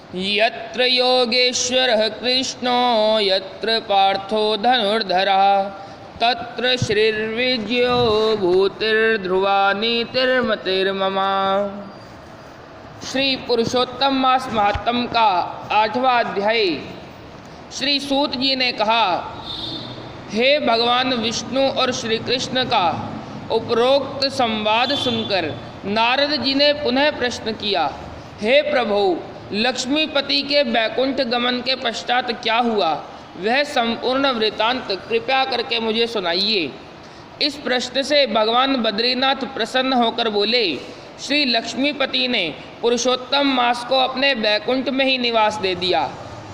यत्र योगेश्वरः कृष्णो यत्र पार्थो धनुर्धरः तत्र श्रीर्विजयो भूतिर्ध्रुवा नीतिर्मतिर्मम। श्री पुरुषोत्तम मास महात्म का 8वां अध्याय। श्री सूत जी ने कहा, हे भगवान विष्णु और श्री कृष्ण का उपरोक्त संवाद सुनकर नारद जी ने पुनः प्रश्न किया, हे प्रभु, लक्ष्मीपति के बैकुंठ गमन के पश्चात क्या हुआ, वह संपूर्ण वृतांत कृपया करके मुझे सुनाइए। इस प्रश्न से भगवान बद्रीनाथ प्रसन्न होकर बोले, श्री लक्ष्मीपति ने पुरुषोत्तम मास को अपने बैकुंठ में ही निवास दे दिया।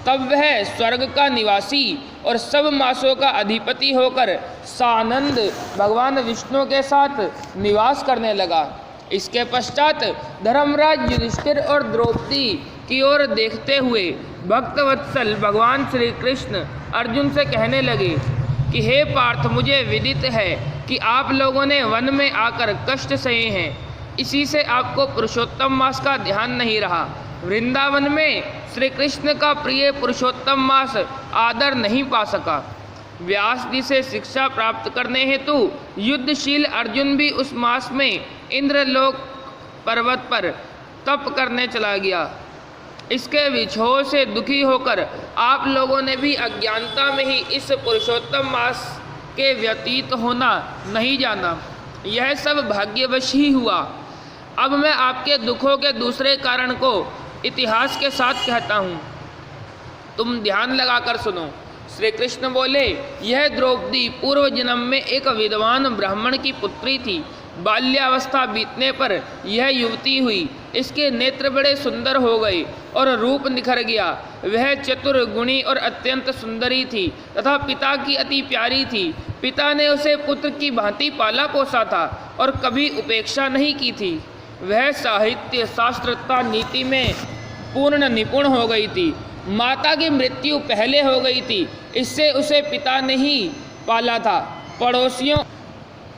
तब वह स्वर्ग का निवासी और सब मासों का अधिपति होकर सानंद भगवान विष्णु के साथ निवास करने लगा। इसके पश्चात धर्मराज युधिष्ठिर और द्रौपदी की ओर देखते हुए भक्तवत्सल भगवान श्री कृष्ण अर्जुन से कहने लगे कि हे पार्थ, मुझे विदित है कि आप लोगों ने वन में आकर कष्ट सहे हैं, इसी से आपको पुरुषोत्तम मास का ध्यान नहीं रहा। वृंदावन में श्री कृष्ण का प्रिय पुरुषोत्तम मास आदर नहीं पा सका। व्यास जी से शिक्षा प्राप्त करने हेतु युद्धशील अर्जुन भी उस मास में इंद्रलोक पर्वत पर तप करने चला गया। इसके विछोह से दुखी होकर आप लोगों ने भी अज्ञानता में ही इस पुरुषोत्तम मास के व्यतीत होना नहीं जाना। यह सब भाग्यवश ही हुआ। अब मैं आपके दुखों के दूसरे कारण को इतिहास के साथ कहता हूँ, तुम ध्यान लगाकर सुनो। श्री कृष्ण बोले, यह द्रौपदी पूर्व जन्म में एक विद्वान ब्राह्मण की पुत्री थी। बाल्यावस्था बीतने पर यह युवती हुई। इसके नेत्र बड़े सुंदर हो गए और रूप निखर गया। वह चतुर, गुणी और अत्यंत सुंदरी थी तथा पिता की अति प्यारी थी। पिता ने उसे पुत्र की भांति पाला पोसा था और कभी उपेक्षा नहीं की थी। वह साहित्य, शास्त्र तथा नीति में पूर्ण निपुण हो गई थी। माता की मृत्यु पहले हो गई थी, इससे उसे पिता ने ही पाला था।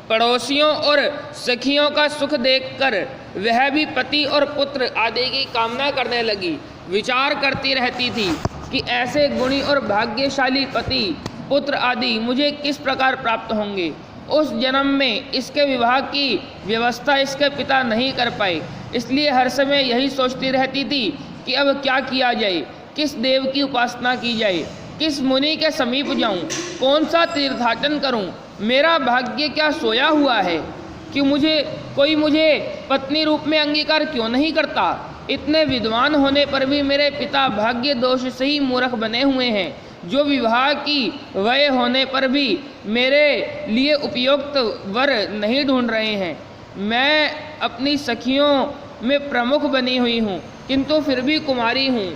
पड़ोसियों और सखियों का सुख देखकर वह भी पति और पुत्र आदि की कामना करने लगी। विचार करती रहती थी कि ऐसे गुणी और भाग्यशाली पति, पुत्र आदि मुझे किस प्रकार प्राप्त होंगे। उस जन्म में इसके विवाह की व्यवस्था इसके पिता नहीं कर पाए, इसलिए हर समय यही सोचती रहती थी कि अब क्या किया जाए, किस देव की उपासना की जाए, किस मुनि के समीप जाऊं, कौन सा तीर्थाटन करूं। मेरा भाग्य क्या सोया हुआ है कि कोई मुझे पत्नी रूप में अंगीकार क्यों नहीं करता। इतने विद्वान होने पर भी मेरे पिता भाग्य दोष से ही मूर्ख बने हुए हैं, जो विवाह की वय होने पर भी मेरे लिए उपयुक्त वर नहीं ढूंढ रहे हैं। मैं अपनी सखियों में प्रमुख बनी हुई हूँ, किंतु फिर भी कुमारी हूँ।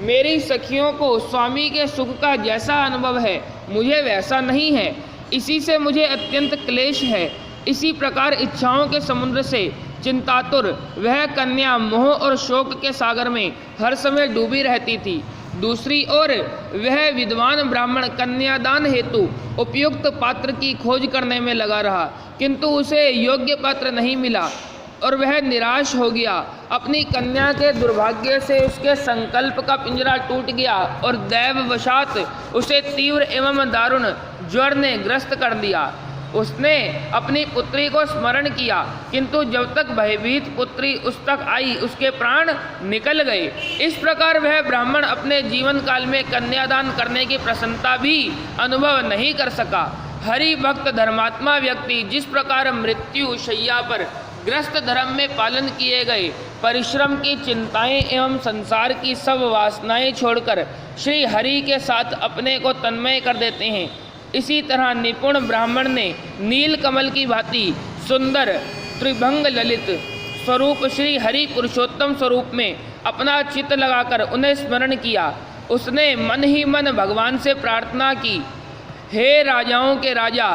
मेरी सखियों को स्वामी के सुख का जैसा अनुभव है, मुझे वैसा नहीं है। इसी से मुझे अत्यंत क्लेश है। इसी प्रकार इच्छाओं के समुद्र से चिंतातुर वह कन्या मोह और शोक के सागर में हर समय डूबी रहती थी। दूसरी ओर वह विद्वान ब्राह्मण कन्यादान हेतु उपयुक्त पात्र की खोज करने में लगा रहा, किंतु उसे योग्य पात्र नहीं मिला और वह निराश हो गया। अपनी कन्या के दुर्भाग्य से उसके संकल्प का पिंजरा टूट गया और दैववशात उसे तीव्र एवं दारुण ज्वर ने ग्रस्त कर दिया। उसने अपनी पुत्री को स्मरण किया, किंतु जब तक भयभीत पुत्री उस तक आई, उसके प्राण निकल गए। इस प्रकार वह ब्राह्मण अपने जीवन काल में कन्यादान करने की प्रसन्नता भी अनुभव नहीं कर सका। हरि भक्त धर्मात्मा व्यक्ति जिस प्रकार मृत्यु शैया पर ग्रस्त धर्म में पालन किए गए परिश्रम की चिंताएं एवं संसार की सब वासनाएं छोड़कर श्री हरि के साथ अपने को तन्मय कर देते हैं, इसी तरह निपुण ब्राह्मण ने नील कमल की भांति सुंदर त्रिभंग ललित स्वरूप श्री हरि पुरुषोत्तम स्वरूप में अपना चित्त लगाकर उन्हें स्मरण किया। उसने मन ही मन भगवान से प्रार्थना की, हे राजाओं के राजा,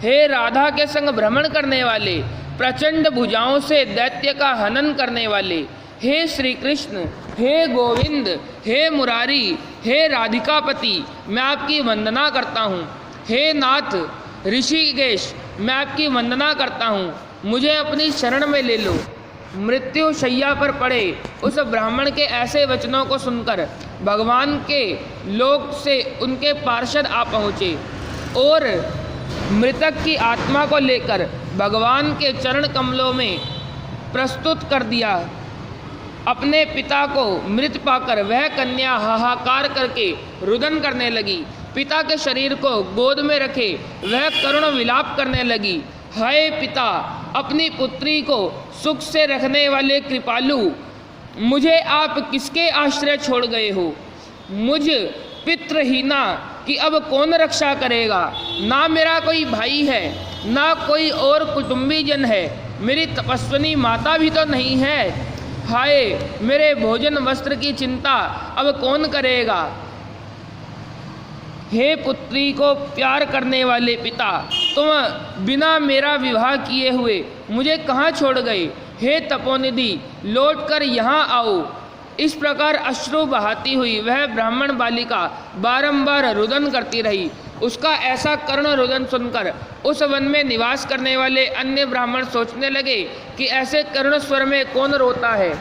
हे राधा के संग भ्रमण करने वाले, प्रचंड भुजाओं से दैत्य का हनन करने वाले, हे श्री कृष्ण, हे गोविंद, हे मुरारी, हे राधिकापति, मैं आपकी वंदना करता हूँ। हे नाथ ऋषिकेश, मैं आपकी वंदना करता हूँ, मुझे अपनी शरण में ले लो। मृत्यु शैया पर पड़े उस ब्राह्मण के ऐसे वचनों को सुनकर भगवान के लोक से उनके पार्षद आ पहुँचे और मृतक की आत्मा को लेकर भगवान के चरण कमलों में प्रस्तुत कर दिया। अपने पिता को मृत पाकर वह कन्या हाहाकार करके रुदन करने लगी। पिता के शरीर को गोद में रखे वह करुण विलाप करने लगी। हाय पिता, अपनी पुत्री को सुख से रखने वाले कृपालु, मुझे आप किसके आश्रय छोड़ गए हो? मुझ पितृहीना की अब कौन रक्षा करेगा? ना मेरा कोई भाई है, ना कोई और कुटुंबीजन है, मेरी तपस्विनी माता भी तो नहीं है। हाय, मेरे भोजन वस्त्र की चिंता अब कौन करेगा? हे पुत्री को प्यार करने वाले पिता, तुम बिना मेरा विवाह किए हुए मुझे कहाँ छोड़ गए? हे तपोनिधि, लौटकर यहाँ आओ। इस प्रकार अश्रु बहाती हुई वह ब्राह्मण बालिका बारंबार रुदन करती रही। उसका ऐसा करुण रुदन सुनकर उस वन में निवास करने वाले अन्य ब्राह्मण सोचने लगे कि ऐसे करुण स्वर में कौन रोता है।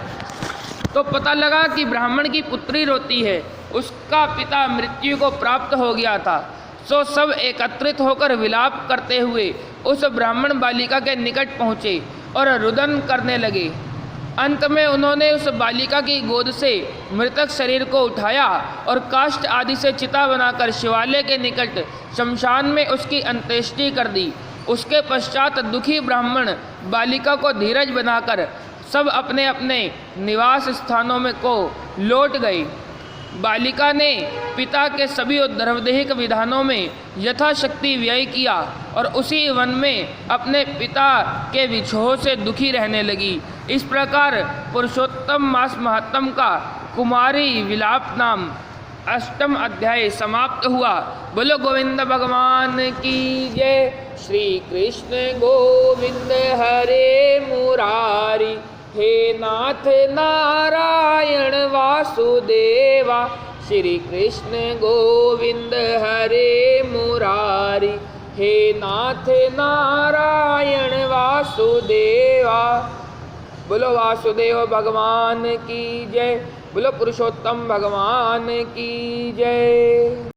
तो पता लगा कि ब्राह्मण की पुत्री रोती है। उसका पिता मृत्यु को प्राप्त हो गया था। सो सब एकत्रित होकर विलाप करते हुए उस ब्राह्मण बालिका के निकट पहुँचे और रुदन करने लगे। अंत में उन्होंने उस बालिका की गोद से मृतक शरीर को उठाया और काष्ठ आदि से चिता बनाकर शिवालय के निकट शमशान में उसकी अंत्येष्टि कर दी। उसके पश्चात दुखी ब्राह्मण बालिका को धीरज बनाकर सब अपने अपने निवास स्थानों में को लौट गए। बालिका ने पिता के सभी द्रवदेहिक विधानों में यथाशक्ति व्यय किया और उसी वन में अपने पिता के विछोह से दुखी रहने लगी। इस प्रकार पुरुषोत्तम मास महात्म का कुमारी विलाप नाम 8वां अध्याय समाप्त हुआ। बोलो गोविंद भगवान की जय। श्री कृष्ण गोविंद हरे मुरारी, हे नाथ नारायण वासुदेवा। श्री कृष्ण गोविंद हरे मुरारी, हे नाथ नारायण वासुदेवा। बोलो वासुदेव भगवान की जय। बोलो पुरुषोत्तम भगवान की जय।